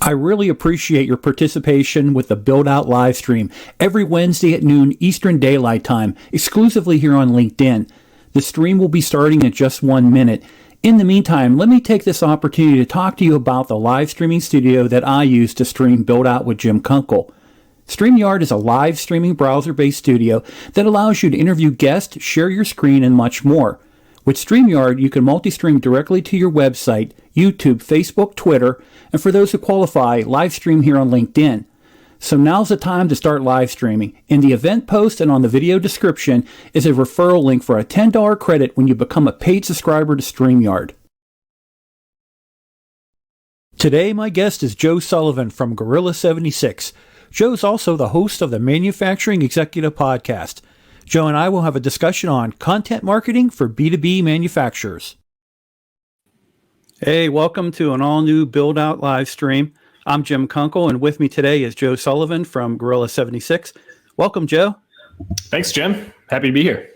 I really appreciate your participation with the Build Out live stream every Wednesday at noon Eastern Daylight Time, exclusively here on LinkedIn. The stream will be starting in just 1 minute. In the meantime, let me take this opportunity to talk to you about the live streaming studio that I use to stream Build Out with Jim Kunkel. StreamYard is a live streaming browser-based studio that allows you to interview guests, share your screen, and much more. With StreamYard, you can multi-stream directly to your website, YouTube, Facebook, Twitter, and for those who qualify, live stream here on LinkedIn. So now's the time to start live streaming. In the event post and on the video description is a referral link for a $10 credit when you become a paid subscriber to StreamYard. Today, my guest is Joe Sullivan from Gorilla76. Joe's also the host of the Manufacturing Executive Podcast. Joe and I will have a discussion on content marketing for B2B manufacturers. Hey, welcome to an all-new Build Out live stream. I'm Jim Kunkel, and with me today is Joe Sullivan from Gorilla76. Welcome, Joe. Thanks, Jim. Happy to be here.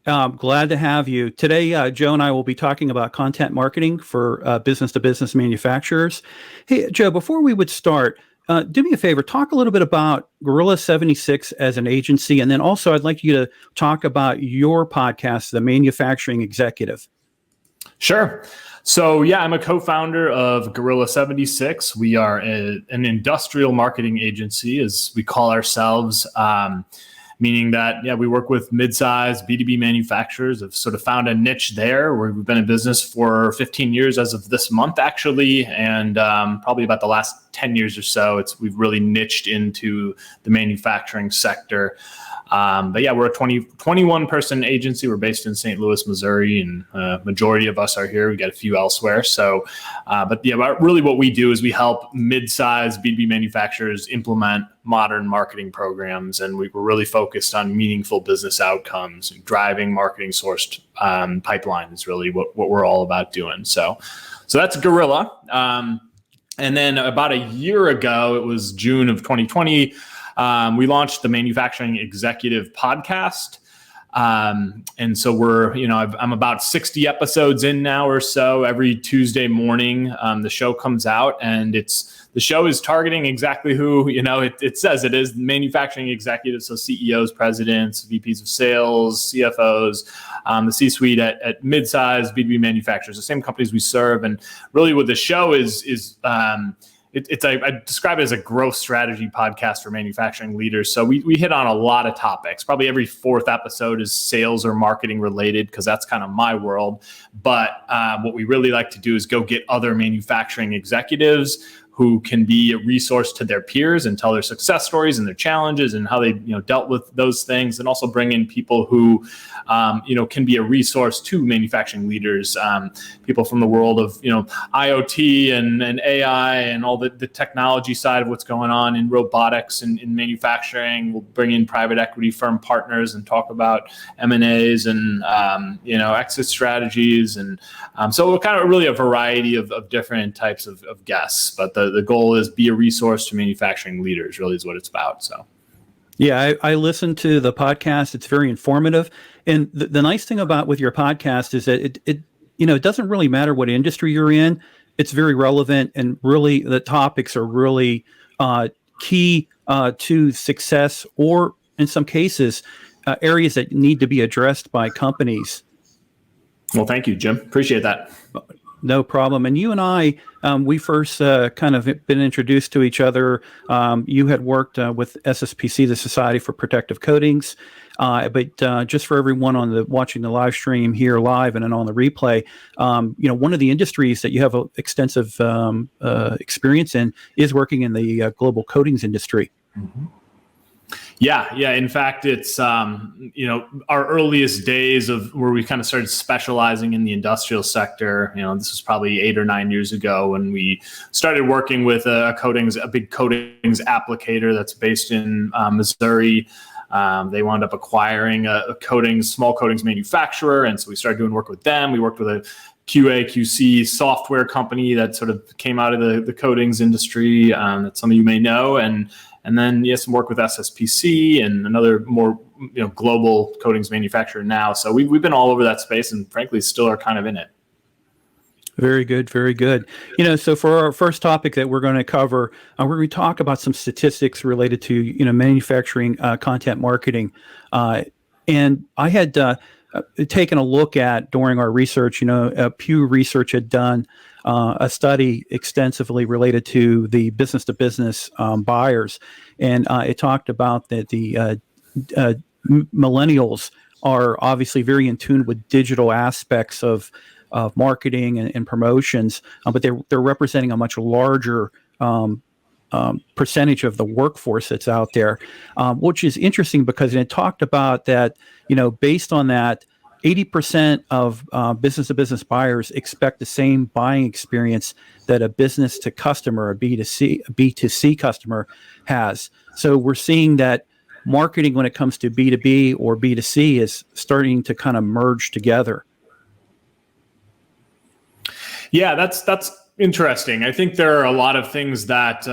I'm glad to have you. Today, Joe and I will be talking about content marketing for business-to-business manufacturers. Hey, Joe, before we would start, do me a favor, talk a little bit about Gorilla76 as an agency, and then also I'd like you to talk about your podcast, The Manufacturing Executive. Sure. So, yeah, I'm a co-founder of Gorilla76. We are an industrial marketing agency, as we call ourselves, meaning that, we work with mid-sized B2B manufacturers. Have sort of found a niche there where we've been in business for 15 years as of this month, actually, and probably about the last 10 years or so, we've really niched into the manufacturing sector. But yeah, we're a 21 person agency. We're based in St. Louis, Missouri, and majority of us are here. We got a few elsewhere. So, but yeah, really what we do is we help mid-sized B2B manufacturers implement modern marketing programs. And we're really focused on meaningful business outcomes. Driving marketing sourced pipeline is really what we're all about doing. So that's Gorilla. And then about a year ago, it was June of 2020, we launched the Manufacturing Executive Podcast. And so I'm about 60 episodes in now or so. Every Tuesday morning, the show comes out, and the show is targeting exactly who, it says it is, manufacturing executives. So CEOs, presidents, VPs of sales, CFOs, the C-suite at mid-sized B2B manufacturers, the same companies we serve. And really what the show is I describe it as a growth strategy podcast for manufacturing leaders. So we hit on a lot of topics. Probably every fourth episode is sales or marketing related, because that's kind of my world. But what we really like to do is go get other manufacturing executives who can be a resource to their peers and tell their success stories and their challenges and how they dealt with those things, and also bring in people who can be a resource to manufacturing leaders, people from the world of IoT and AI and all the technology side of what's going on in robotics and in manufacturing. We'll bring in private equity firm partners and talk about M&As and exit strategies, and so we're kind of really a variety of different types of guests, but the goal is be a resource to manufacturing leaders, really is what it's about. So, yeah, I listened to the podcast. It's very informative. And the nice thing with your podcast is that it doesn't really matter what industry you're in. It's very relevant, and really the topics are really key to success, or in some cases, areas that need to be addressed by companies. Well, thank you, Jim. Appreciate that. No problem. And you and I, we first kind of been introduced to each other. You had worked with SSPC, the Society for Protective Coatings. But just for everyone watching the live stream here live and then on the replay, one of the industries that you have extensive experience in is working in the global coatings industry. Mm-hmm. Yeah. In fact, it's our earliest days of where we kind of started specializing in the industrial sector. This was probably 8 or 9 years ago when we started working with a big coatings applicator that's based in Missouri. They wound up acquiring a small coatings manufacturer, and so we started doing work with them. We worked with a QA, QC software company that sort of came out of the coatings industry that some of you may know, and then some work with SSPC and another more global coatings manufacturer now. So we've been all over that space, and frankly still are kind of in it. Very good, very good. So for our first topic that we're going to cover, we're going to talk about some statistics related to manufacturing content marketing. And I had taken a look at during our research. Pew Research had done a study extensively related to the business to business buyers, and it talked about that the millennials are obviously very in tune with digital aspects of marketing and promotions, but they're representing a much larger percentage of the workforce that's out there, which is interesting because it talked about that, based on that, 80% of business-to-business buyers expect the same buying experience that a business-to-customer, a B2C customer has. So we're seeing that marketing when it comes to B2B or B2C is starting to kind of merge together. Yeah, that's interesting. I think there are a lot of things that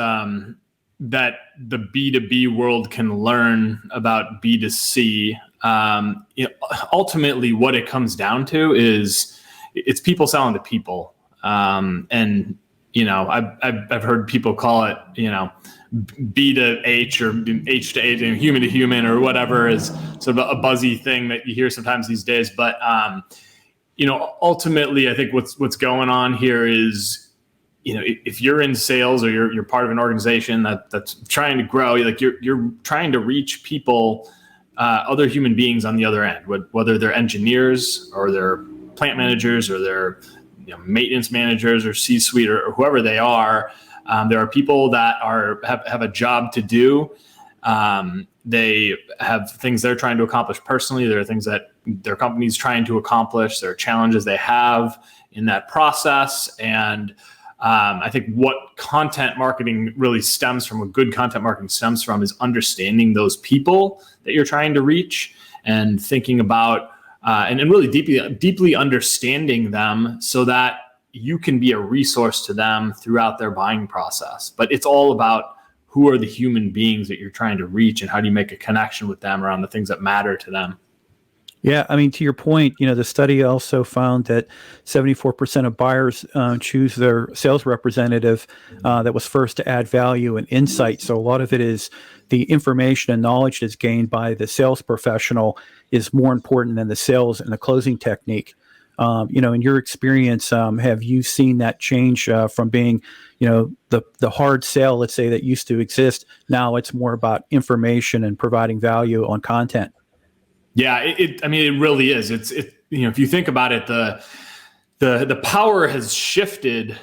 that the B2B world can learn about B2C. Ultimately, what it comes down to is it's people selling to people, and I've heard people call it B to H or H to H, human to human, or whatever is sort of a buzzy thing that you hear sometimes these days. But ultimately, I think what's going on here is, if you're in sales or you're part of an organization that's trying to grow, like you're trying to reach people, other human beings on the other end, whether they're engineers or they're plant managers or they're maintenance managers or C-suite or whoever they are. There are people that have a job to do. They have things they're trying to accomplish personally. There are things that their company's trying to accomplish. There are challenges they have in that process. And I think what content marketing really stems from, what good content marketing stems from, is understanding those people that you're trying to reach and thinking about and really deeply understanding them so that you can be a resource to them throughout their buying process. But it's all about who are the human beings that you're trying to reach and how do you make a connection with them around the things that matter to them. Yeah, I mean, to your point, the study also found that 74% of buyers choose their sales representative that was first to add value and insight. So a lot of it is the information and knowledge that's gained by the sales professional is more important than the sales and the closing technique. In your experience, have you seen that change from being, the hard sale, let's say, that used to exist? Now it's more about information and providing value on content. Yeah, it really is. If you think about it, the power has shifted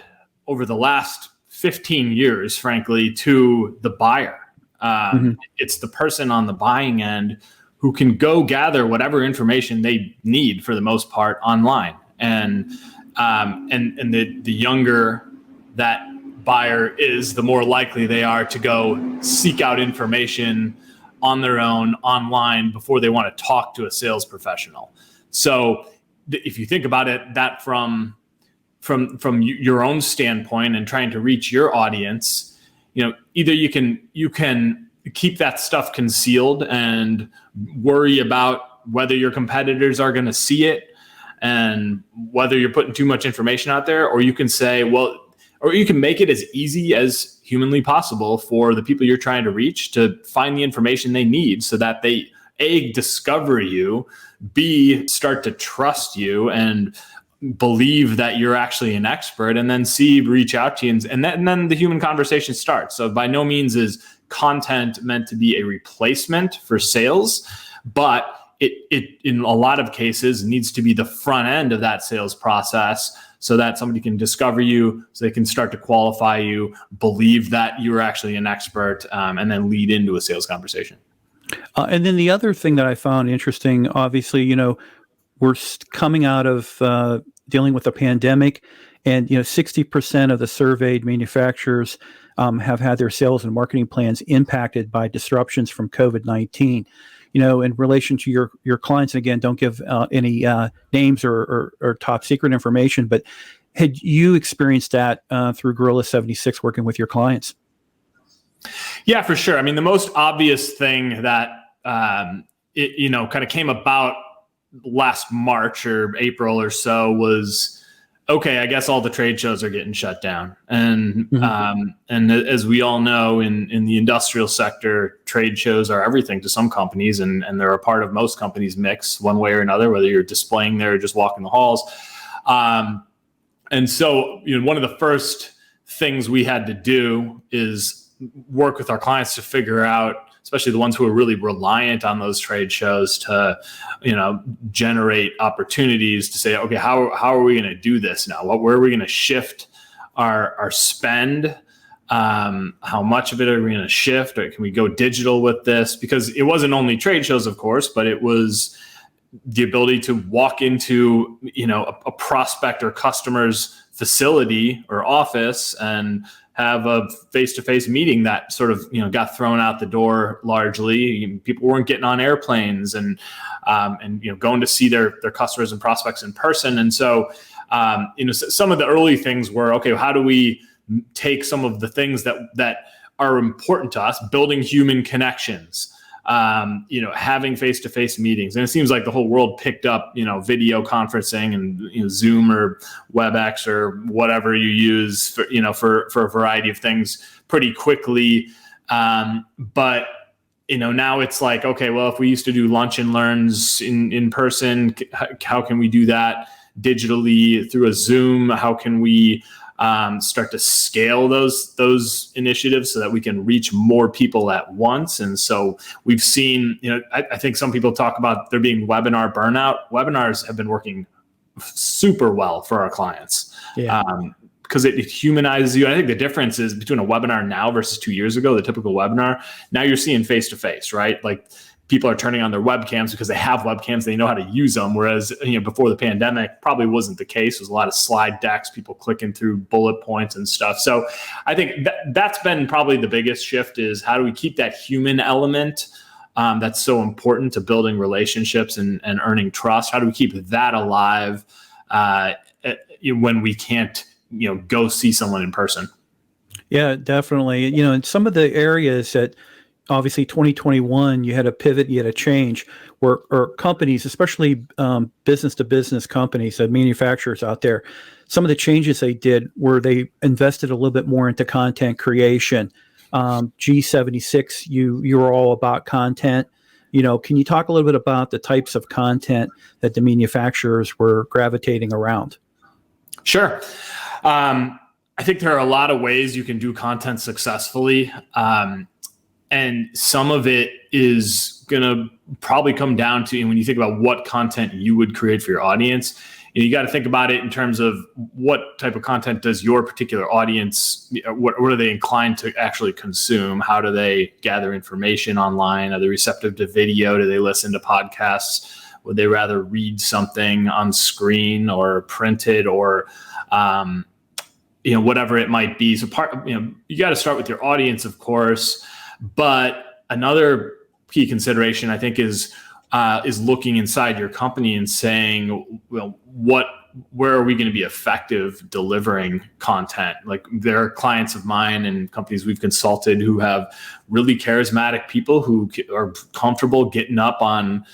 over the last 15 years, frankly, to the buyer. It's the person on the buying end who can go gather whatever information they need for the most part online. And the younger that buyer is, the more likely they are to go seek out information on their own online before they want to talk to a sales professional. So if you think about it, that from your own standpoint and trying to reach your audience, either you can keep that stuff concealed and worry about whether your competitors are going to see it and whether you're putting too much information out there, or you can say, or you can make it as easy as humanly possible for the people you're trying to reach to find the information they need so that they, A, discover you, B, start to trust you and believe that you're actually an expert, and then C, reach out to you. And then the human conversation starts. So by no means is content meant to be a replacement for sales, but it in a lot of cases needs to be the front end of that sales process so that somebody can discover you, so they can start to qualify you, believe that you're actually an expert, and then lead into a sales conversation. And then the other thing that I found interesting, obviously, we're coming out of dealing with a pandemic, and 60% of the surveyed manufacturers have had their sales and marketing plans impacted by disruptions from COVID-19. In relation to your clients, and again, don't give any names or top secret information, but had you experienced that through Gorilla 76 working with your clients? Yeah, for sure. I mean, the most obvious thing that kind of came about last March or April or so was, okay, I guess all the trade shows are getting shut down. And Mm-hmm. and as we all know, in the industrial sector, trade shows are everything to some companies, and they're a part of most companies' mix one way or another, whether you're displaying there or just walking the halls. And so, one of the first things we had to do is work with our clients to figure out, especially the ones who are really reliant on those trade shows to, generate opportunities to say, okay, how are we going to do this now? Where are we going to shift our spend? How much of it are we going to shift? Or can we go digital with this? Because it wasn't only trade shows, of course, but it was the ability to walk into, a prospect or customer's facility or office and have a face-to-face meeting that sort of, got thrown out the door largely. People weren't getting on airplanes and going to see their customers and prospects in person. And so, some of the early things were, okay, how do we take some of the things that are important to us, building human connections, having face-to-face meetings. And it seems like the whole world picked up, video conferencing and, Zoom or WebEx or whatever you use for a variety of things pretty quickly. But, now it's like, okay, well, if we used to do lunch and learns in person, how can we do that digitally through a Zoom? How can we start to scale those initiatives so that we can reach more people at once? And so we've seen, I think some people talk about there being webinar burnout. Webinars have been working super well for our clients. Yeah. Because it humanizes you. I think the difference is between a webinar now versus 2 years ago, the typical webinar. Now you're seeing face-to-face, right? Like people are turning on their webcams because they have webcams, they know how to use them. Whereas, before the pandemic, probably wasn't the case. There's a lot of slide decks, people clicking through bullet points and stuff. So I think that's been probably the biggest shift, is how do we keep that human element that's so important to building relationships and earning trust? How do we keep that alive when we can't, go see someone in person? Yeah, definitely. In some of the areas that obviously 2021, you had a pivot, you had a change where companies, especially business to business companies, manufacturers out there, some of the changes they did were they invested a little bit more into content creation. G76, you were all about content. Can you talk a little bit about the types of content that the manufacturers were gravitating around? Sure. I think there are a lot of ways you can do content successfully. And some of it is going to probably come down to, when you think about what content you would create for your audience, you got to think about it in terms of what type of content does your particular audience, what are they inclined to actually consume? How do they gather information online? Are they receptive to video? Do they listen to podcasts? Would they rather read something on screen or printed or, whatever it might be? So you got to start with your audience, of course. But another key consideration, I think, is looking inside your company and saying, well, where are we going to be effective delivering content? Like, there are clients of mine and companies we've consulted who have really charismatic people who are comfortable getting up on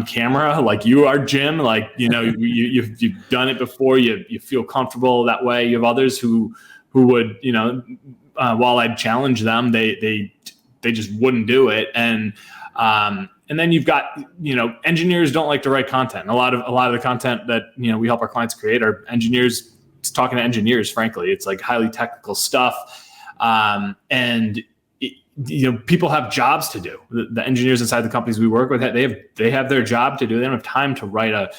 camera, like you are, Jim. Like, you've done it before. You feel comfortable that way. You have others who would, while I'd challenge them, they just wouldn't do it. And then you've got, engineers don't like to write content. A lot of the content that, we help our clients create are engineers talking to engineers, frankly. It's like highly technical stuff. And people have jobs to do. The engineers inside the companies we work with, they have their job to do. They don't have time to write a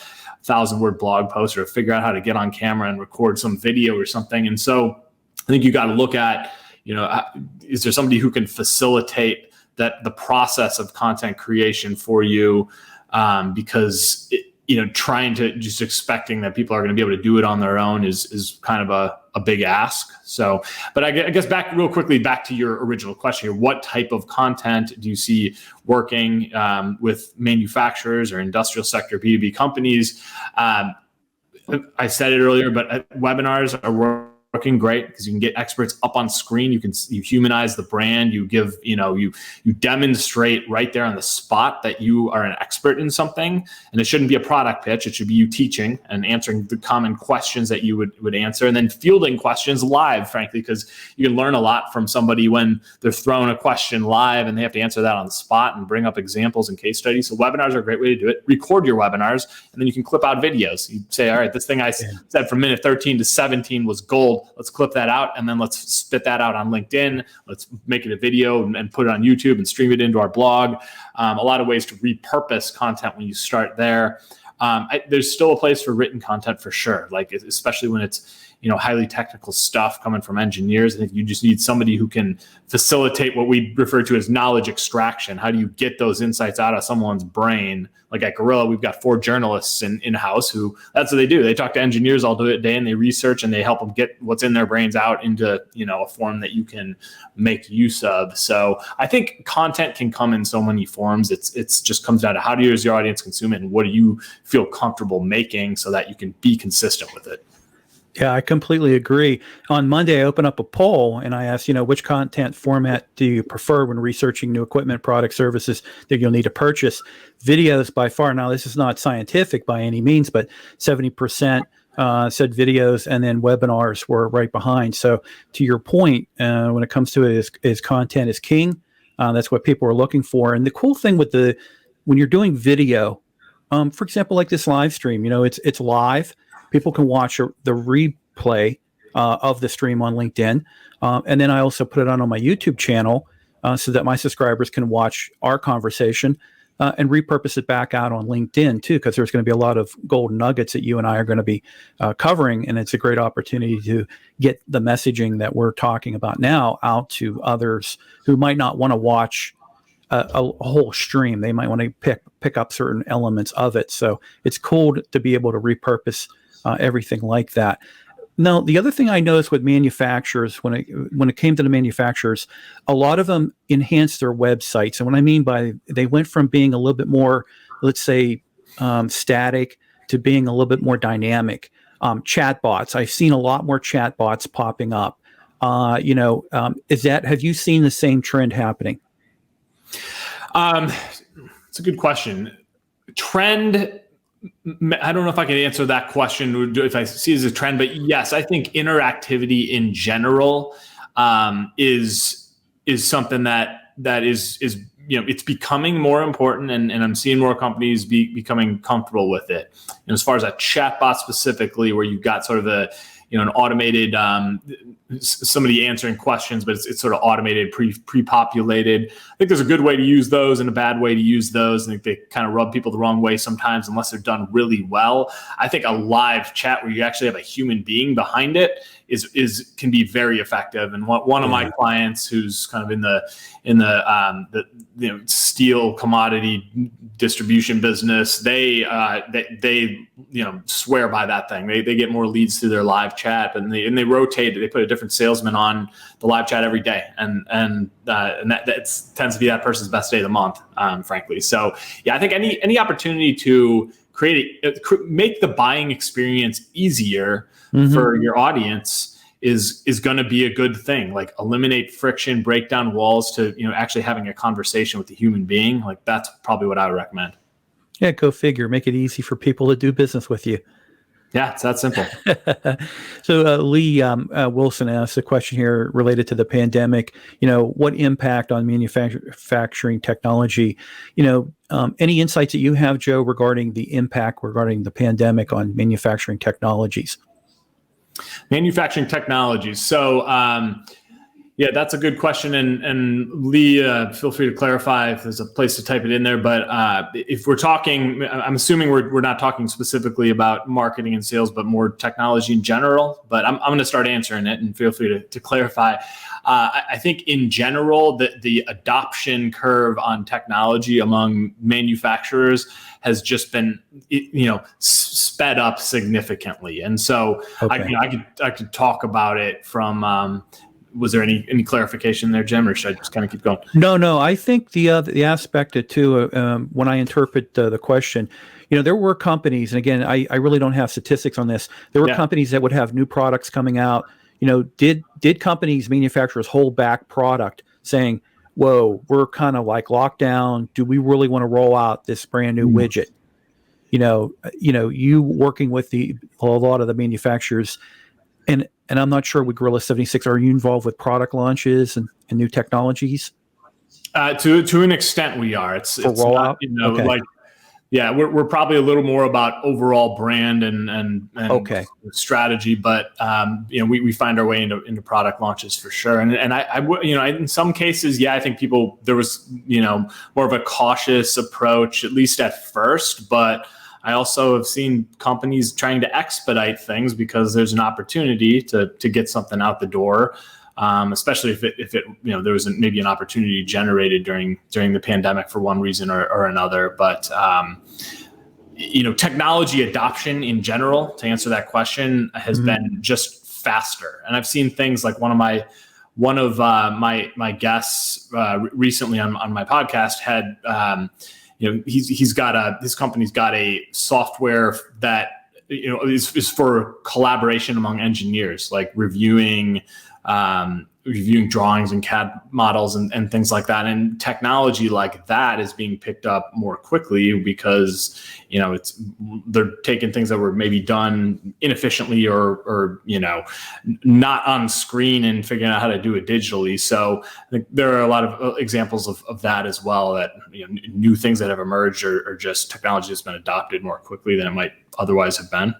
1,000-word blog post or figure out how to get on camera and record some video or something. And so I think you got to look at, is there somebody who can facilitate the process of content creation for you? Because trying to just expecting that people are going to be able to do it on their own is kind of a big ask. So, but I guess real quickly back to your original question here: what type of content do you see working with manufacturers or industrial sector B2B companies? I said it earlier, but webinars are working great because you can get experts up on screen. You humanize the brand. You give, you demonstrate right there on the spot that you are an expert in something. And it shouldn't be a product pitch. It should be you teaching and answering the common questions that you would answer, and then fielding questions live, frankly, because you can learn a lot from somebody when they're thrown a question live and they have to answer that on the spot and bring up examples and case studies. So webinars are a great way to do it. Record your webinars, and then you can clip out videos. You say, all right, this thing I said from minute 13 to 17 was gold. Let's clip that out, and then let's spit that out on LinkedIn. Let's make it a video and put it on YouTube and stream it into our blog. A lot of ways to repurpose content when you start there. There's still a place for written content for sure, like especially when it's highly technical stuff coming from engineers. I think you just need somebody who can facilitate what we refer to as knowledge extraction. How do you get those insights out of someone's brain? Like at Gorilla, we've got 4 journalists in-house who, that's what they do. They talk to engineers all day and they research and they help them get what's in their brains out into, a form that you can make use of. So I think content can come in so many forms. It's just comes down to how does your audience consume it and what do you feel comfortable making so that you can be consistent with it. Yeah, I completely agree. On Monday, I opened up a poll and I asked, which content format do you prefer when researching new equipment, products, services that you'll need to purchase? Videos by far. Now, this is not scientific by any means, but 70% said videos, and then webinars were right behind. So to your point, when it comes to it, is content is king. That's what people are looking for. And the cool thing with when you're doing video, for example, like this live stream, it's live. People can watch the replay of the stream on LinkedIn. And then I also put it on my YouTube channel so that my subscribers can watch our conversation and repurpose it back out on LinkedIn too, because there's going to be a lot of golden nuggets that you and I are going to be covering. And it's a great opportunity to get the messaging that we're talking about now out to others who might not want to watch a whole stream. They might want to pick up certain elements of it. So it's cool to be able to repurpose everything like that. Now, the other thing I noticed with manufacturers, when it came to the manufacturers, a lot of them enhanced their websites. And what I mean by they went from being a little bit more, let's say, static to being a little bit more dynamic. Chatbots. I've seen a lot more chatbots popping up. Have you seen the same trend happening? It's a good question. Trend. I don't know if I can answer that question if I see it as a trend, but yes, I think interactivity in general is something that is it's becoming more important, and I'm seeing more companies becoming comfortable with it. As far as a chatbot specifically, where you've got sort of an automated somebody answering questions, but it's sort of automated, pre-populated. I think there's a good way to use those and a bad way to use those. I think they kind of rub people the wrong way sometimes unless they're done really well. I think a live chat where you actually have a human being behind it can be very effective. And one of my clients who's kind of in the steel commodity distribution business, they swear by that thing. They get more leads through their live chat, and they rotate it. They put a different salesman on the live chat every day, and that tends to be that person's best day of the month, frankly. So yeah, I think any opportunity to make the buying experience easier for your audience is going to be a good thing. Like eliminate friction, break down walls to actually having a conversation with the human being. Like that's probably what I would recommend. Yeah, go figure. Make it easy for people to do business with you. Yeah, it's that simple. So Lee Wilson asked a question here related to the pandemic. What impact on manufacturing technology? Any insights that you have, Joe, regarding the impact regarding the pandemic on manufacturing technologies? Manufacturing technologies. So, yeah, that's a good question. And Lee, feel free to clarify if there's a place to type it in there. But if we're talking, I'm assuming we're not talking specifically about marketing and sales, but more technology in general. But I'm going to start answering it, and feel free to clarify. I think in general, the adoption curve on technology among manufacturers has just been, sped up significantly. And so I could talk about it from. Was there any clarification there, Jim, or should I just kind of keep going? No. I think the aspect of too, when I interpret the question, there were companies, and again, I really don't have statistics on this. There were companies that would have new products coming out, did companies, manufacturers hold back product saying, whoa, we're kind of like locked down. Do we really want to roll out this brand new widget? You working with a lot of the manufacturers, and I'm not sure with Gorilla 76, are you involved with product launches and new technologies? To an extent, we are. It's rollout. Not, okay. Yeah, we're probably a little more about overall brand and okay. strategy, but we find our way into product launches for sure. And I in some cases, I think there was more of a cautious approach, at least at first, but I also have seen companies trying to expedite things because there's an opportunity to get something out the door. Especially if it there was maybe an opportunity generated during the pandemic for one reason or another. But technology adoption in general, to answer that question, has been just faster. And I've seen things like one of my guests recently on my podcast had his company's got a software that is for collaboration among engineers, like reviewing drawings and CAD models and things like that. And technology like that is being picked up more quickly because, they're taking things that were maybe done inefficiently or not on screen and figuring out how to do it digitally. So I think there are a lot of examples of that as well, that new things that have emerged or just technology that's been adopted more quickly than it might otherwise have been.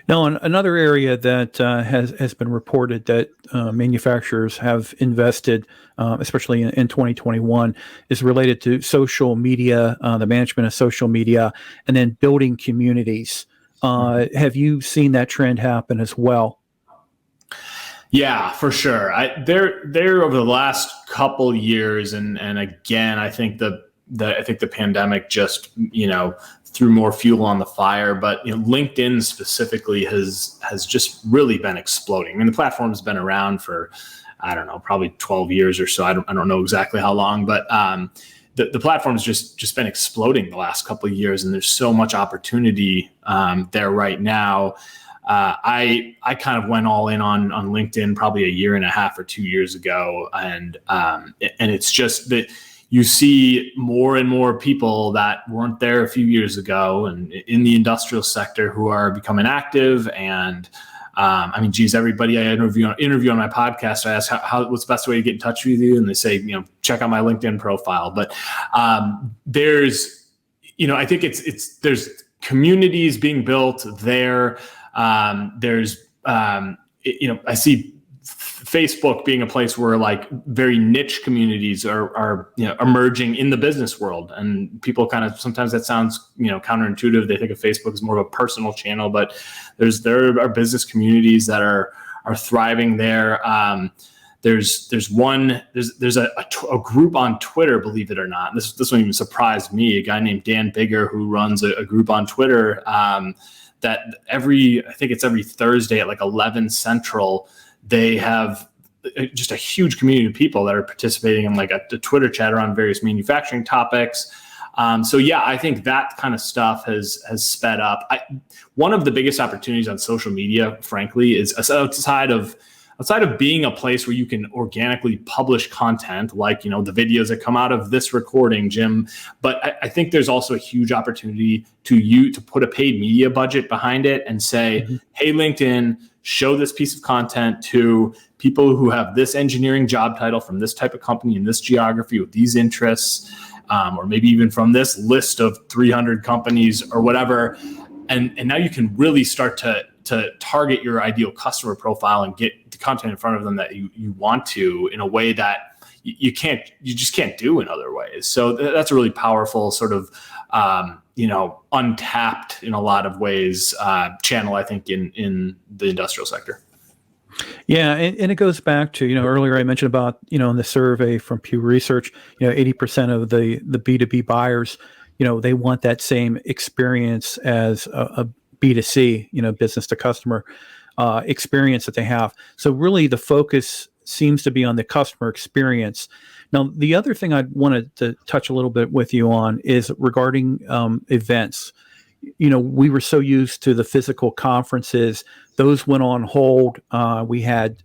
Now, another area that has been reported that manufacturers have invested, especially in 2021, is related to social media, the management of social media, and then building communities. Have you seen that trend happen as well? Yeah, for sure. There over the last couple years, and again, I think the pandemic just threw more fuel on the fire, but LinkedIn specifically has just really been exploding. I mean, the platform's been around for, I don't know, probably 12 years or so. I don't know exactly how long, but the platform's just been exploding the last couple of years, and there's so much opportunity there right now. I kind of went all in on LinkedIn probably a year and a half or 2 years ago, and it's just that you see more and more people that weren't there a few years ago and in the industrial sector who are becoming active. And everybody I interview on my podcast, I ask what's the best way to get in touch with you, and they say, check out my LinkedIn profile. But there's, I think there's communities being built there. There's, I see Facebook being a place where like very niche communities are emerging in the business world, and people kind of, sometimes that sounds counterintuitive. They think of Facebook as more of a personal channel, but there are business communities that are thriving there. There's a group on Twitter, believe it or not. This one even surprised me. A guy named Dan Bigger, who runs a group on Twitter that I think it's every Thursday at like 11 Central. They have just a huge community of people that are participating in like a Twitter chat around various manufacturing topics. I think that kind of stuff has sped up. One of the biggest opportunities on social media, frankly, is outside of being a place where you can organically publish content, like, the videos that come out of this recording, Jim. But I think there's also a huge opportunity to put a paid media budget behind it and say, hey, LinkedIn, show this piece of content to people who have this engineering job title from this type of company in this geography with these interests, or maybe even from this list of 300 companies or whatever. And now you can really start to target your ideal customer profile and get the content in front of them that you want to, in a way that you just can't do in other ways. So that's a really powerful sort of, untapped in a lot of ways, channel, I think, in the industrial sector. Yeah, and it goes back to, earlier I mentioned about, in the survey from Pew Research, 80% of the B2B buyers, they want that same experience as a B2C, business to customer experience that they have. So really the focus seems to be on the customer experience. Now, the other thing I wanted to touch a little bit with you on is regarding events. we were so used to the physical conferences; those went on hold. We had,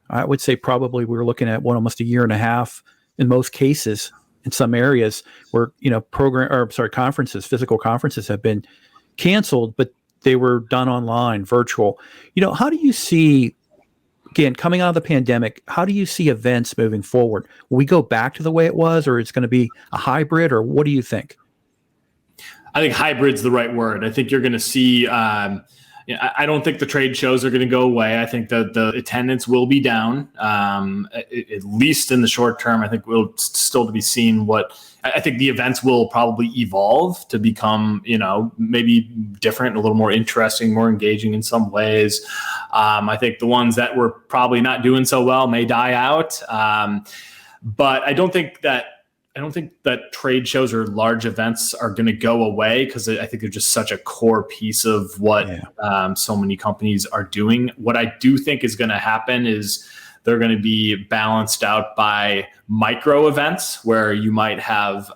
I would say, probably we were looking at almost a year and a half in most cases. In some areas where conferences, physical conferences have been canceled, but they were done online, virtual. How do you see, again, coming out of the pandemic, how do you see events moving forward? Will we go back to the way it was, or it's going to be a hybrid, or what do you think? I think hybrid's the right word. I think you're going to see, I don't think the trade shows are going to go away. I think that the attendance will be down, at least in the short term. I think we'll still to be seen I think the events will probably evolve to become, maybe different, a little more interesting, more engaging in some ways. I think the ones that were probably not doing so well may die out. But I don't think that trade shows or large events are going to go away, because I think they're just such a core piece of what so many companies are doing. What I do think is going to happen is they're going to be balanced out by micro events where you might have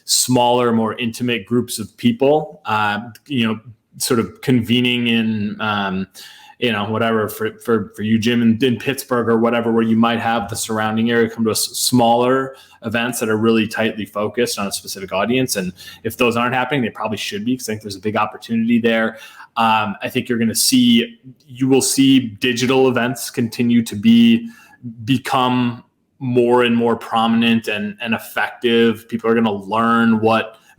smaller, more intimate groups of people, sort of convening in whatever for you, Jim, in Pittsburgh or whatever, where you might have the surrounding area come to smaller events that are really tightly focused on a specific audience. And if those aren't happening, they probably should be, because I think there's a big opportunity there. I think you will see digital events continue to become more and more prominent and effective. People are going to learn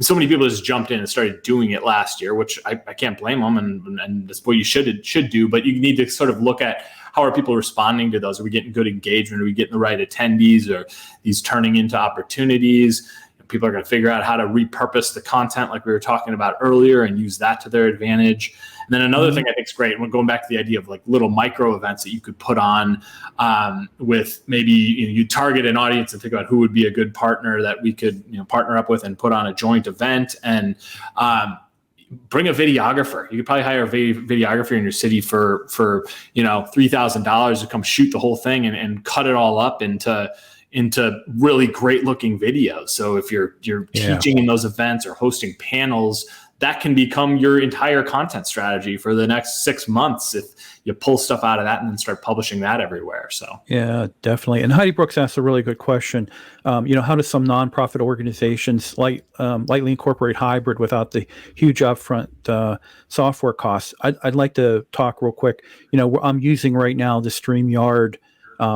so many people just jumped in and started doing it last year, which I can't blame them, and that's what you should do. But you need to sort of look at, how are people responding to those? Are we getting good engagement? Are we getting the right attendees? Are these turning into opportunities? People are going to figure out how to repurpose the content like we were talking about earlier and use that to their advantage. And then another thing I think is great, we're going back to the idea of like little micro events that you could put on with maybe you target an audience and think about who would be a good partner that we could partner up with and put on a joint event, and bring a videographer. You could probably hire a videographer in your city for $3,000 to come shoot the whole thing and cut it all up into really great looking videos. So if you're teaching in those events or hosting panels, that can become your entire content strategy for the next 6 months if you pull stuff out of that and then start publishing that everywhere. So yeah, definitely. And Heidi Brooks asked a really good question. How do some nonprofit organizations lightly incorporate hybrid without the huge upfront software costs? I'd like to talk real quick. I'm using right now the StreamYard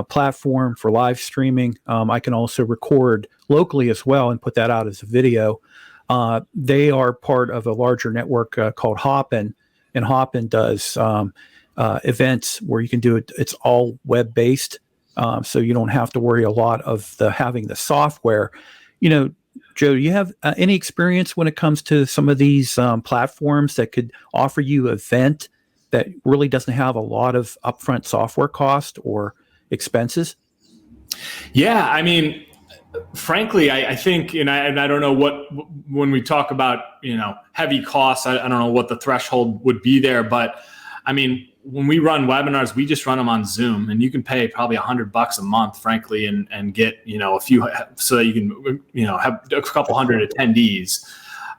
platform for live streaming. I can also record locally as well and put that out as a video. They are part of a larger network called Hopin, and Hopin does events where you can do it. It's all web-based, so you don't have to worry a lot of having the software. Joe, do you have any experience when it comes to some of these platforms that could offer you an event that really doesn't have a lot of upfront software cost or expenses? Yeah, I mean, frankly, I think, and I don't know when we talk about, heavy costs, I don't know what the threshold would be there, but I mean, when we run webinars, we just run them on Zoom, and you can pay probably $100 a month, frankly, and get, a few, so that you can, have a couple hundred attendees.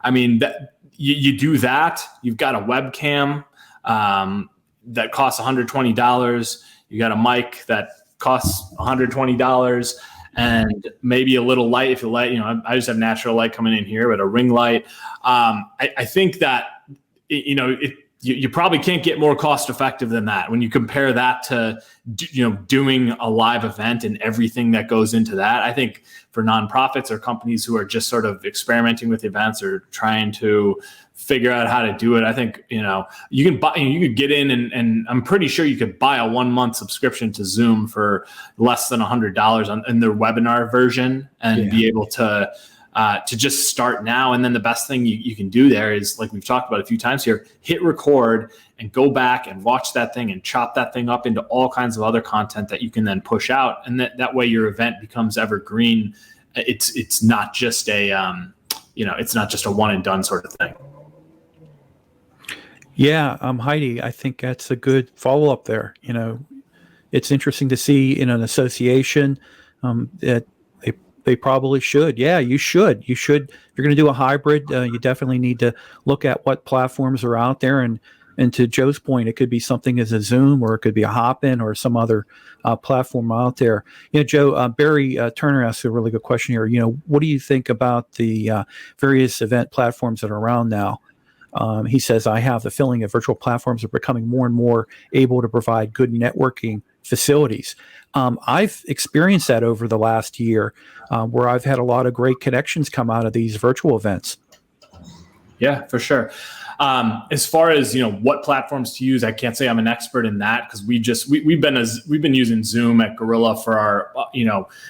I mean, that you do that, you've got a webcam that costs $120. You got a mic that costs $120. And maybe a little light if you light, I just have natural light coming in here, but a ring light. I think that, you probably can't get more cost effective than that. When you compare that to, doing a live event and everything that goes into that, I think for nonprofits or companies who are just sort of experimenting with events or trying to figure out how to do it, I think, you can buy, you could get in and I'm pretty sure you could buy a 1-month subscription to Zoom for less than $100 in their webinar version and be able to just start now. And then the best thing you can do there is, like we've talked about a few times here, hit record and go back and watch that thing and chop that thing up into all kinds of other content that you can then push out. And that way your event becomes evergreen. It's not just a, it's not just a one and done sort of thing. Yeah, Heidi, I think that's a good follow-up there. It's interesting to see in an association that They probably should. Yeah, you should. You should. If you're going to do a hybrid, you definitely need to look at what platforms are out there. And to Joe's point, it could be something as a Zoom, or it could be a Hopin, or some other platform out there. Joe, Barry Turner asked a really good question here. What do you think about the various event platforms that are around now? He says, I have the feeling that virtual platforms are becoming more and more able to provide good networking facilities. I've experienced that over the last year, where I've had a lot of great connections come out of these virtual events. Yeah, for sure. As far as what platforms to use, I can't say I'm an expert in that, because we've been using Zoom at Gorilla for our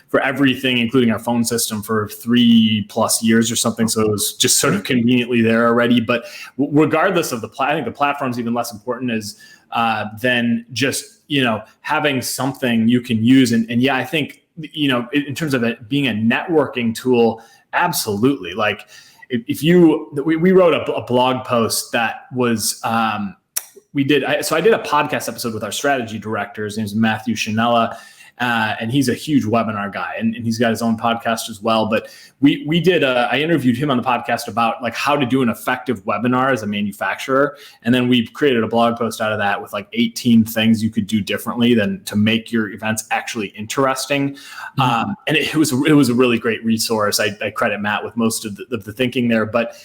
for everything, including our phone system, for 3+ years or something. So it was just sort of conveniently there already. But regardless of I think the platform's even less important than just having something you can use. And yeah, I think in terms of it being a networking tool, absolutely. Like, we wrote a blog post that was I did a podcast episode with our strategy director. His name is Matthew Shanella, and he's a huge webinar guy, and he's got his own podcast as well. But I interviewed him on the podcast about like how to do an effective webinar as a manufacturer, and then we created a blog post out of that with like 18 things you could do differently than to make your events actually interesting. And it was a really great resource. I credit Matt with most of the thinking there, but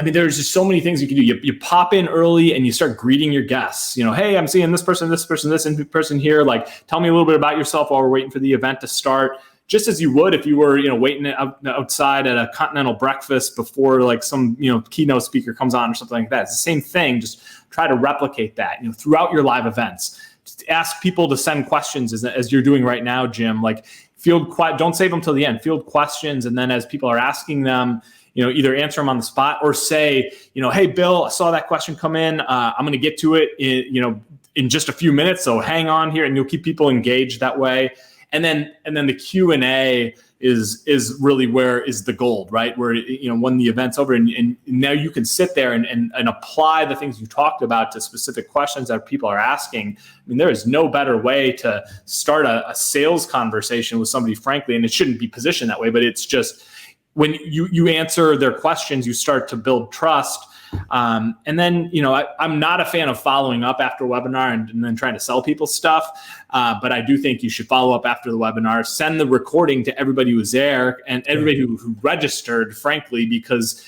there's just so many things you can do. You pop in early and you start greeting your guests. Hey, I'm seeing this person, this person here. Like, tell me a little bit about yourself while we're waiting for the event to start. Just as you would if you were, waiting outside at a continental breakfast before like some, keynote speaker comes on or something like that. It's the same thing. Just try to replicate that, throughout your live events. Just ask people to send questions as you're doing right now, Jim. Like, don't save them till the end. Field questions, and then as people are asking them, either answer them on the spot or say, hey, Bill, I saw that question come in. I'm going to get to it in just a few minutes. So hang on here, and you'll keep people engaged that way. And then the Q&A is really where is the gold, right? Where, when the event's over and now you can sit there and apply the things you talked about to specific questions that people are asking. There is no better way to start a sales conversation with somebody, frankly, and it shouldn't be positioned that way, but it's just, when you answer their questions, you start to build trust. And then, I'm not a fan of following up after a webinar and then trying to sell people stuff. But I do think you should follow up after the webinar, send the recording to everybody who was there and everybody who registered, frankly, because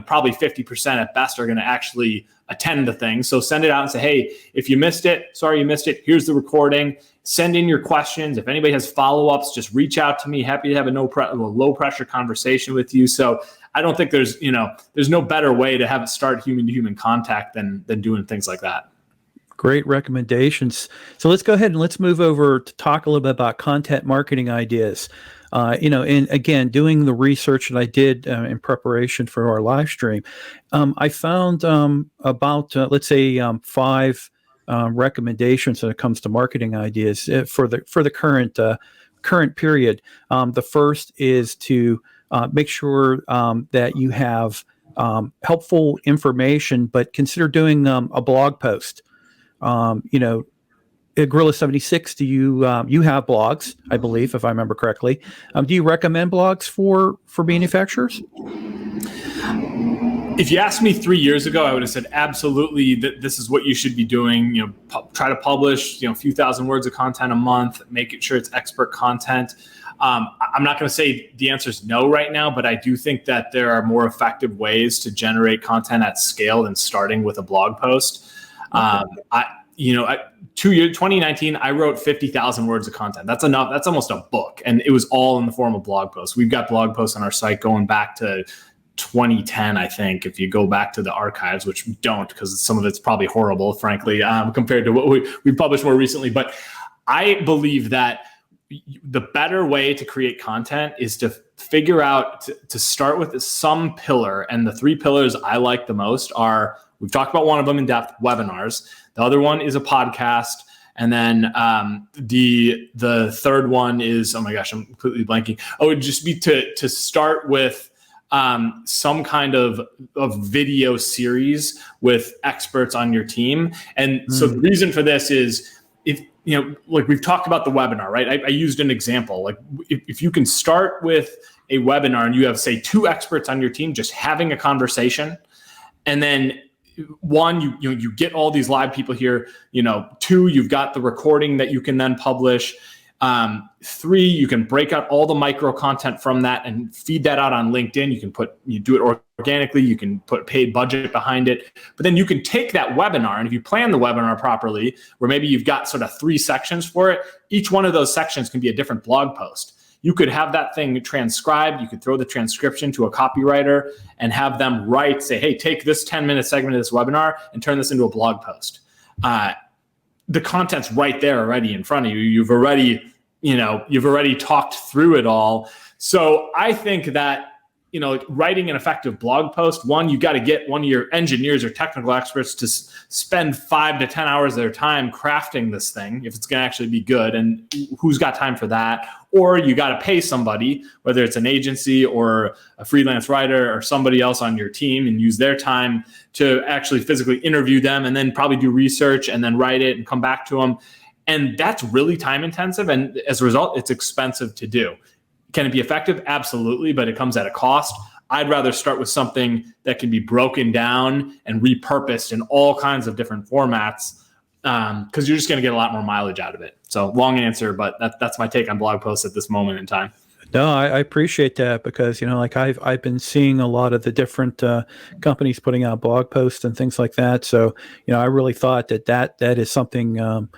probably 50% at best are going to actually attend the thing. So send it out and say, hey, if you missed it, sorry you missed it. Here's the recording. Send in your questions. If anybody has follow-ups, just reach out to me. Happy to have a low pressure conversation with you. So I don't think there's no better way to have it start human-to-human contact than doing things like that. Great recommendations. So let's go ahead and let's move over to talk a little bit about content marketing ideas. And again, doing the research that I did in preparation for our live stream, I found about, let's say, 5 recommendations when it comes to marketing ideas for the current period. The first is to make sure that you have helpful information, but consider doing a blog post. At Gorilla 76, do you have blogs, I believe, if I remember correctly. Do you recommend blogs for manufacturers? If you asked me 3 years ago, I would have said absolutely that this is what you should be doing. Try to publish a few thousand words of content a month, make sure it's expert content. I'm not going to say the answer is no right now, but I do think that there are more effective ways to generate content at scale than starting with a blog post. Okay. 2019, I wrote 50,000 words of content. That's enough. That's almost a book. And it was all in the form of blog posts. We've got blog posts on our site going back to 2010, I think, if you go back to the archives, which we don't, because some of it's probably horrible, frankly, compared to what we published more recently. But I believe that the better way to create content is to figure out to start with some pillar. And the 3 pillars I like the most are, we've talked about one of them in depth, webinars. The other one is a podcast. And then the third one is, oh my gosh, I'm completely blanking. Oh, it would just be to start with some kind of video series with experts on your team. And so the reason for this is, like we've talked about the webinar, right? I used an example. Like if you can start with a webinar and you have, say, 2 experts on your team just having a conversation, and then 1, you get all these live people here. 2, you've got the recording that you can then publish. 3, you can break out all the micro content from that and feed that out on LinkedIn. You do it organically. You can put paid budget behind it, but then you can take that webinar, and if you plan the webinar properly, where maybe you've got sort of 3 sections for it, each one of those sections can be a different blog post. You could have that thing transcribed. You could throw the transcription to a copywriter and have them say, hey, take this 10-minute segment of this webinar and turn this into a blog post. The content's right there already in front of you. You've already talked through it all. So I think that, writing an effective blog post, 1, you got to get one of your engineers or technical experts to spend 5 to 10 hours of their time crafting this thing, if it's going to actually be good, and who's got time for that? Or you got to pay somebody, whether it's an agency or a freelance writer or somebody else on your team, and use their time to actually physically interview them and then probably do research and then write it and come back to them. And that's really time intensive. And as a result, it's expensive to do. Can it be effective? Absolutely, but it comes at a cost. I'd rather start with something that can be broken down and repurposed in all kinds of different formats, because you're just going to get a lot more mileage out of it. So long answer, but that's my take on blog posts at this moment in time. No, I appreciate that, because I've been seeing a lot of the different companies putting out blog posts and things like that. So I really thought that is something.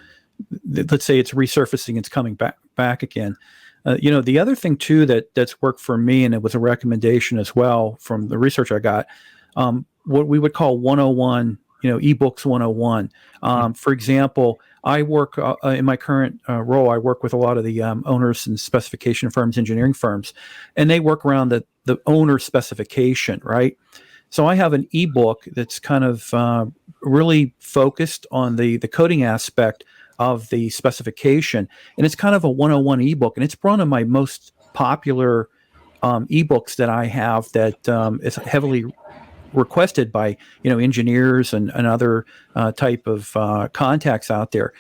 Let's say it's resurfacing, it's coming back again. The other thing too that's worked for me, and it was a recommendation as well from the research I got, what we would call 101, ebooks 101. For example, I work in my current role. I work with a lot of the owners and specification firms, engineering firms, and they work around the owner specification, right? So I have an ebook that's kind of really focused on the coding aspect of the specification, and it's kind of a 101 ebook, and it's one of my most popular ebooks that I have that is heavily requested by engineers and other type of contacts out there.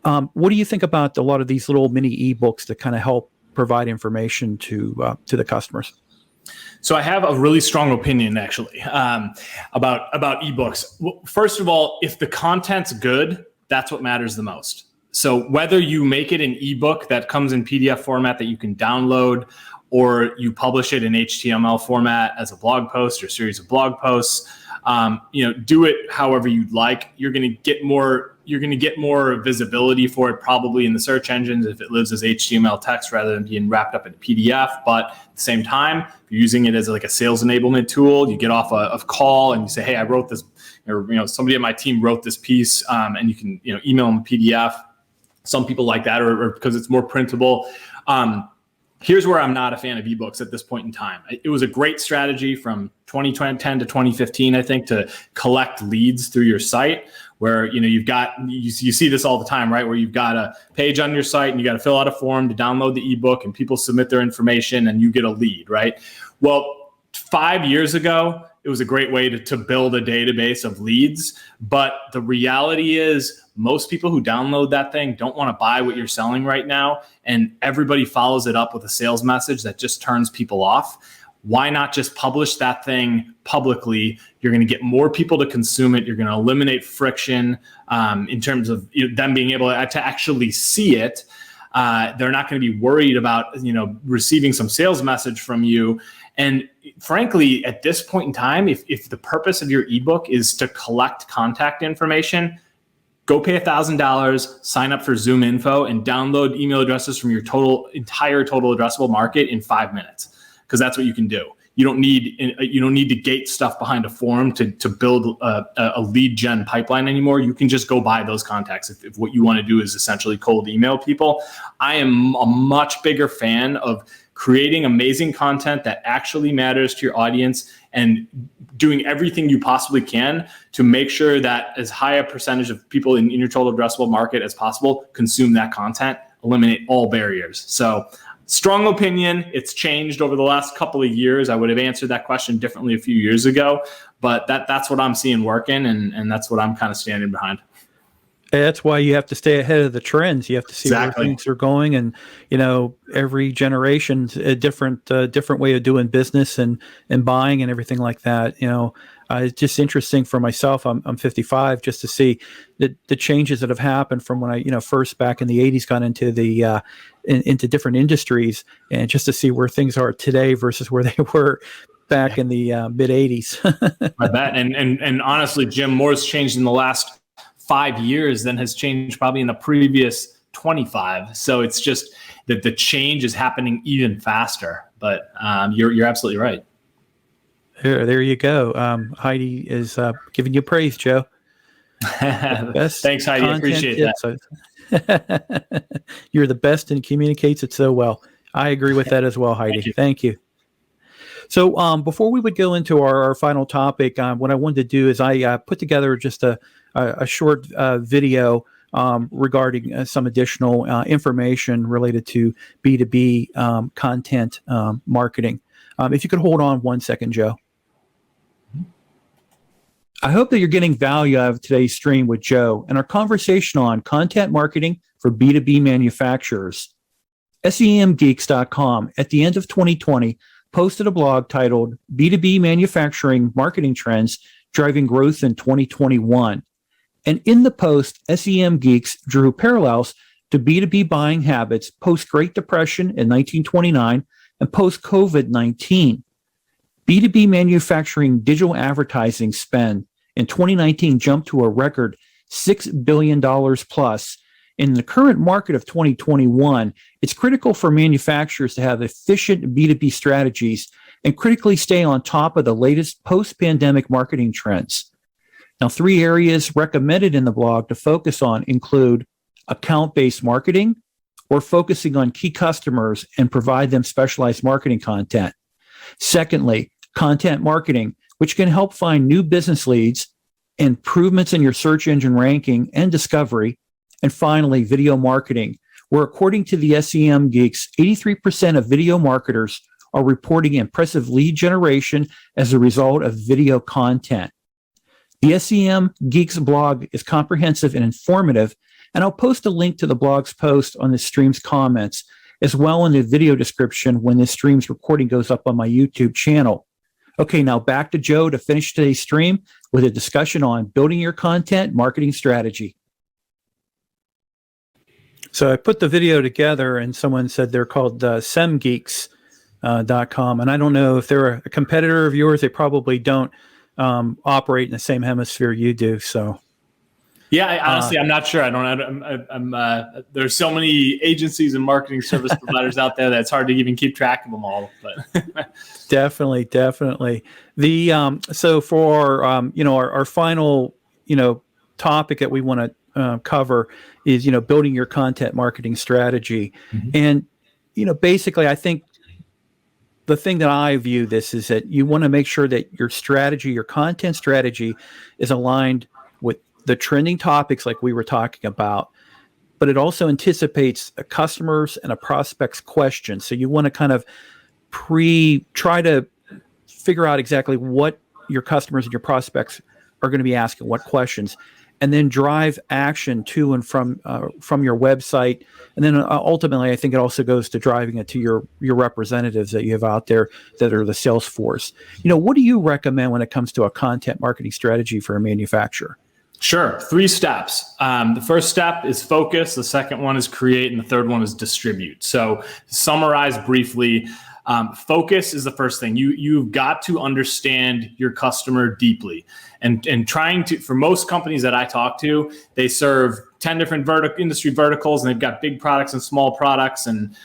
What do you think about a lot of these little mini ebooks that kind of help provide information to the customers? So I have a really strong opinion, actually, about ebooks. Well, first of all, if the content's good, that's what matters the most. So whether you make it an ebook that comes in PDF format that you can download, or you publish it in HTML format as a blog post or series of blog posts, do it however you'd like. You're going to get more visibility for it probably in the search engines if it lives as HTML text rather than being wrapped up in PDF. But at the same time, if you're using it as like a sales enablement tool, you get off a call and you say, hey, I wrote this, or somebody on my team wrote this piece, and you can email them a PDF. Some people like that, or because it's more printable. Here's where I'm not a fan of ebooks at this point in time. It was a great strategy from 2010 to 2015, I think, to collect leads through your site, where you see this all the time, right? Where you've got a page on your site and you got to fill out a form to download the ebook, and people submit their information and you get a lead, right? Well, 5 years ago, it was a great way to build a database of leads. But the reality is most people who download that thing don't want to buy what you're selling right now. And everybody follows it up with a sales message that just turns people off. Why not just publish that thing publicly? You're going to get more people to consume it. You're going to eliminate friction in terms of them being able to actually see it. They're not going to be worried about receiving some sales message from you. And frankly, at this point in time, if the purpose of your ebook is to collect contact information, go pay $1,000, sign up for Zoom Info, and download email addresses from your entire total addressable market in 5 minutes, because that's what you can do. You don't need to gate stuff behind a form to build a lead gen pipeline anymore. You can just go buy those contacts if what you want to do is essentially cold email people. I am a much bigger fan of creating amazing content that actually matters to your audience and doing everything you possibly can to make sure that as high a percentage of people in your total addressable market as possible consume that content, eliminate all barriers. So strong opinion. It's changed over the last couple of years. I would have answered that question differently a few years ago, but that's what I'm seeing working, and that's what I'm kind of standing behind. That's why you have to stay ahead of the trends. You have to see Exactly. where things are going, and every generation's a different way of doing business and buying and everything like that. It's just interesting for myself. I'm 55, just to see the changes that have happened from when I first back in the 80s got into the into different industries, and just to see where things are today versus where they were back in the mid 80s. I bet. And honestly, Jim, more has changed in the last 5 years than has changed probably in the previous 25. So it's just that the change is happening even faster. But you're absolutely right. There you go. Heidi is giving you praise, Joe. Thanks, Heidi. I appreciate that. You're the best and communicates it so well. I agree with that as well, Heidi. Thank you. So before we would go into our final topic, what I wanted to do is I put together just a short video regarding some additional information related to B2B content marketing. If you could hold on 1 second, Joe. I hope that you're getting value out of today's stream with Joe and our conversation on content marketing for B2B manufacturers. SEMgeeks.com at the end of 2020 posted a blog titled B2B Manufacturing Marketing Trends Driving Growth in 2021. And in the post, SEM Geeks drew parallels to B2B buying habits post-Great Depression in 1929 and post-COVID-19. B2B manufacturing digital advertising spend in 2019 jumped to a record $6 billion plus. In the current market of 2021, it's critical for manufacturers to have efficient B2B strategies and critically stay on top of the latest post-pandemic marketing trends. Now, 3 areas recommended in the blog to focus on include account-based marketing, or focusing on key customers and provide them specialized marketing content. Secondly, content marketing, which can help find new business leads, improvements in your search engine ranking and discovery. And finally, video marketing, where according to the SEM Geeks, 83% of video marketers are reporting impressive lead generation as a result of video content. The SEM Geeks blog is comprehensive and informative, and I'll post a link to the blog's post on the stream's comments, as well in the video description when this stream's recording goes up on my YouTube channel. Okay, now back to Joe to finish today's stream with a discussion on building your content marketing strategy. So I put the video together, and someone said they're called SEMgeeks.com, and I don't know if they're a competitor of yours. They probably don't operate in the same hemisphere you do. So, yeah, honestly, I'm not sure. There's so many agencies and marketing service providers out there that it's hard to even keep track of them all. But definitely. The so for our final topic that we want to cover is building your content marketing strategy. Mm-hmm. And basically, I think the thing that I view this is that you want to make sure that your strategy, your content strategy, is aligned with the trending topics like we were talking about, but it also anticipates a customer's and a prospect's questions. So you want to kind of try to figure out exactly what your customers and your prospects are going to be asking, what questions, and then drive action to and from your website. And then ultimately, I think it also goes to driving it to your representatives that you have out there that are the sales force. What do you recommend when it comes to a content marketing strategy for a manufacturer? Sure. 3 steps. The first step is focus. The second one is create. And the third one is distribute. So to summarize briefly, focus is the first thing. You've got to understand your customer deeply. And trying to, for most companies that I talk to, they serve 10 different industry verticals, and they've got big products and small products. And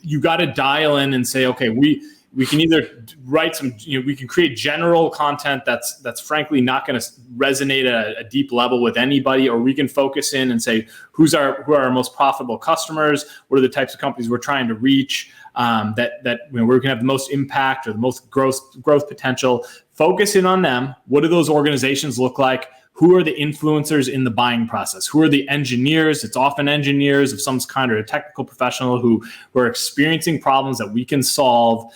you got to dial in and say, okay, we can either write some, we can create general content that's frankly not going to resonate at a deep level with anybody, or we can focus in and say who are our most profitable customers, what are the types of companies we're trying to reach, that where we can have the most impact or the most growth potential. Focus in on them. What do those organizations look like? Who are the influencers in the buying process? Who are the engineers? It's often engineers of some kind or a technical professional who are experiencing problems that we can solve.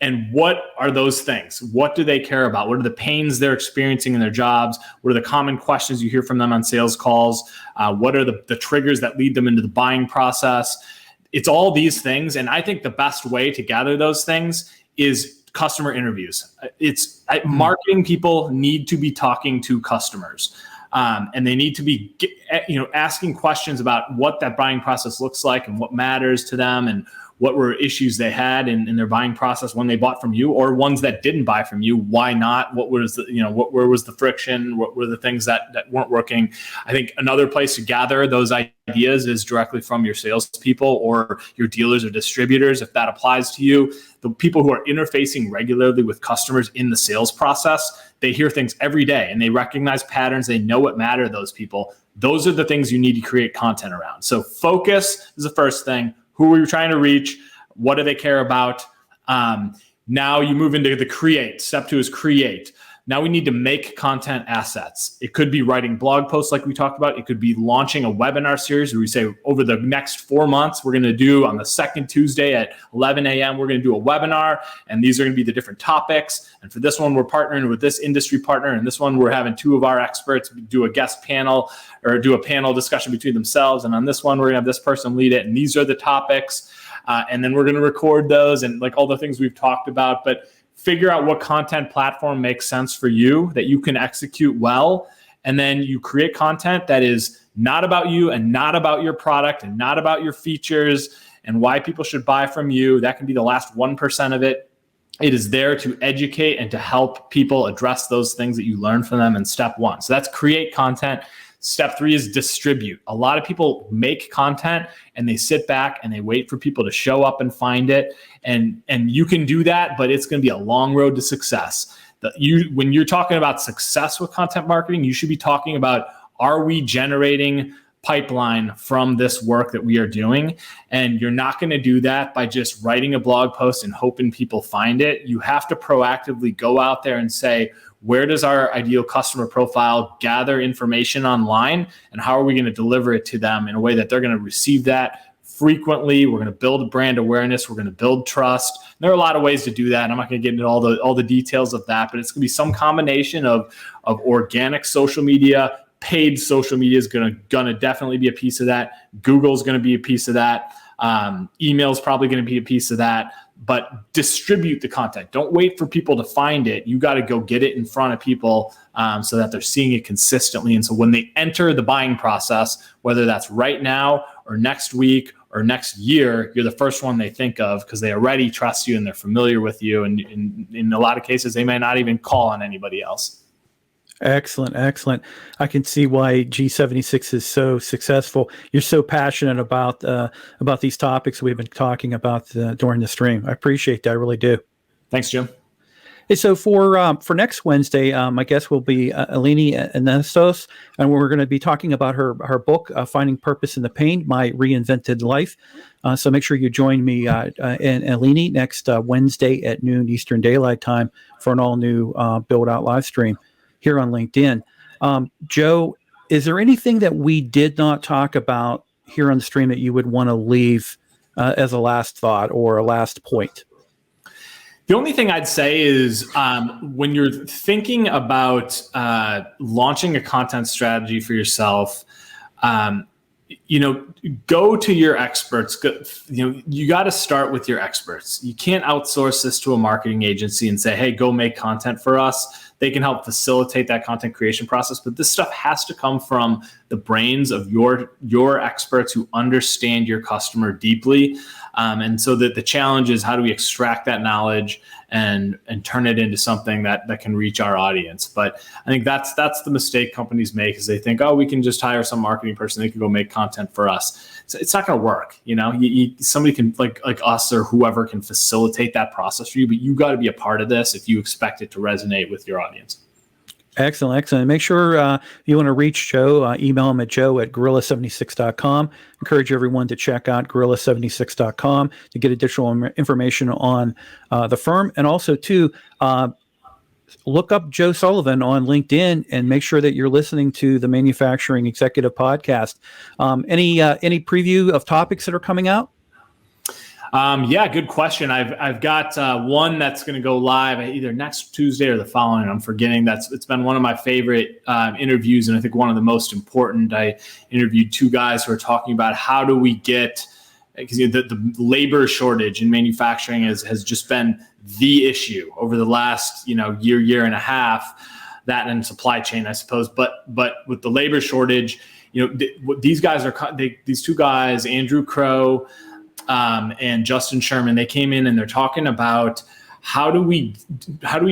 And what are those things? What do they care about? What are the pains they're experiencing in their jobs? What are the common questions you hear from them on sales calls? What are the triggers that lead them into the buying process? It's all these things. And I think the best way to gather those things is customer interviews. Marketing people need to be talking to customers. And they need to be, asking questions about what that buying process looks like and what matters to them and what were issues they had in their buying process when they bought from you, or ones that didn't buy from you. Why not? What was where was the friction? What were the things that weren't working? I think another place to gather those ideas is directly from your salespeople or your dealers or distributors, if that applies to you. The people who are interfacing regularly with customers in the sales process, they hear things every day and they recognize patterns. They know what matter to those people. Those are the things you need to create content around. So focus is the first thing. Who are you trying to reach? What do they care about? Now you move into the create. Step 2 is create. Now we need to make content assets. It could be writing blog posts like we talked about. It could be launching a webinar series where we say over the next 4 months, we're going to do on the second Tuesday at 11 a.m., we're going to do a webinar. And these are going to be the different topics. And for this one, we're partnering with this industry partner. And this one, we're having 2 of our experts do a guest panel or do a panel discussion between themselves. And on this one, we're going to have this person lead it. And these are the topics. And then we're going to record those and like all the things we've talked about. But figure out what content platform makes sense for you that you can execute well. And then you create content that is not about you and not about your product and not about your features and why people should buy from you. That can be the last 1% of it. It is there to educate and to help people address those things that you learn from them in step 1. So that's create content. Step 3 is distribute. A lot of people make content and they sit back and they wait for people to show up and find it. And you can do that, but it's going to be a long road to success. When you're talking about success with content marketing, you should be talking about, are we generating pipeline from this work that we are doing? And you're not going to do that by just writing a blog post and hoping people find it. You have to proactively go out there and say, where does our ideal customer profile gather information online, and how are we going to deliver it to them in a way that they're going to receive that frequently? We're going to build brand awareness. We're going to build trust. And there are a lot of ways to do that. And I'm not going to get into all the details of that, but it's going to be some combination of organic social media. Paid social media is going to definitely be a piece of that. Google's going to be a piece of that. Email is probably going to be a piece of that. But distribute the content. Don't wait for people to find it. You got to go get it in front of people so that they're seeing it consistently. And so when they enter the buying process, whether that's right now or next week or next year, you're the first one they think of because they already trust you and they're familiar with you. And in a lot of cases, they may not even call on anybody else. Excellent, excellent. I can see why G76 is so successful. You're so passionate about these topics we've been talking about during the stream. I appreciate that. I really do. Thanks, Jim. Hey, so for next Wednesday, my guest will be Eleni Anastos, and we're going to be talking about her book, Finding Purpose in the Pain, My Reinvented Life. So make sure you join me and Eleni next Wednesday at noon Eastern Daylight Time for an all-new Build Out live stream here on LinkedIn. Joe, is there anything that we did not talk about here on the stream that you would want to leave as a last thought or a last point? The only thing I'd say is when you're thinking about launching a content strategy for yourself, go to your experts. You got to start with your experts. You can't outsource this to a marketing agency and say, hey, go make content for us. They can help facilitate that content creation process, but this stuff has to come from the brains of your experts who understand your customer deeply. And so that the challenge is, how do we extract that knowledge and turn it into something that can reach our audience? But I think that's the mistake companies make, is they think, oh, we can just hire some marketing person, they can go make content for us. So it's not going to work. Somebody can like us or whoever can facilitate that process for you, but you got to be a part of this if you expect it to resonate with your audience. Excellent, excellent. Make sure you want to reach Joe, email him at joe@gorilla76.com. Encourage everyone to check out gorilla76.com to get additional information on the firm. And also, too, look up Joe Sullivan on LinkedIn and make sure that you're listening to the Manufacturing Executive Podcast. Any preview of topics that are coming out? Yeah, good question. I've got one that's going to go live either next Tuesday or the following. I'm forgetting. It's been one of my favorite interviews, and I think one of the most important. I interviewed two guys who are talking about how do we get, because the labor shortage in manufacturing has just been the issue over the last year and a half. That and supply chain, I suppose. But with the labor shortage, these guys these two guys, Andrew Crow and Justin Sherman, they came in and they're talking about how do we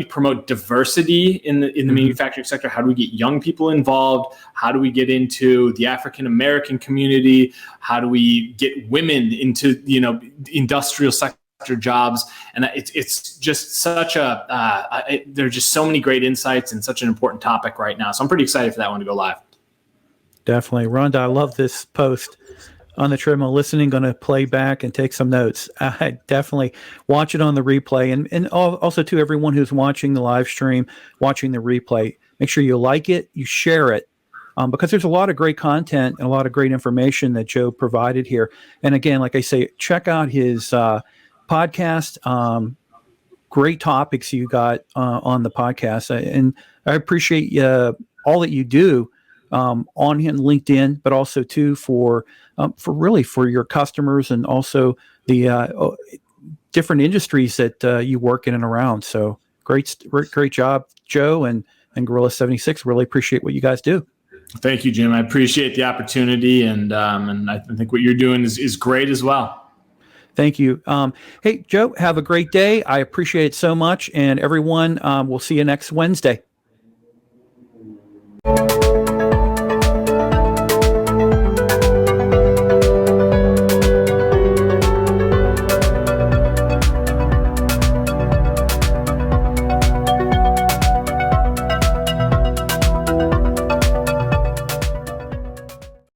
promote diversity in the manufacturing sector? How do we get young people involved? How do we get into the African American community? How do we get women into industrial sector jobs? And it's just such there are just so many great insights and such an important topic right now. So I'm pretty excited for that one to go live. Definitely, Rhonda. I love this post on the treadmill listening, going to play back and take some notes. I definitely watch it on the replay. And also to everyone who's watching the live stream, watching the replay, make sure you like it, you share it, because there's a lot of great content and a lot of great information that Joe provided here. And again, like I say, check out his podcast. Great topics you got on the podcast. And I appreciate all that you do on LinkedIn, but also too for your customers and also the different industries that you work in and around. So great job, Joe and Gorilla 76. Really appreciate what you guys do. Thank you, Jim. I appreciate the opportunity, and I think what you're doing is great as well. Thank you. Hey, Joe, have a great day. I appreciate it so much, and everyone, we'll see you next Wednesday.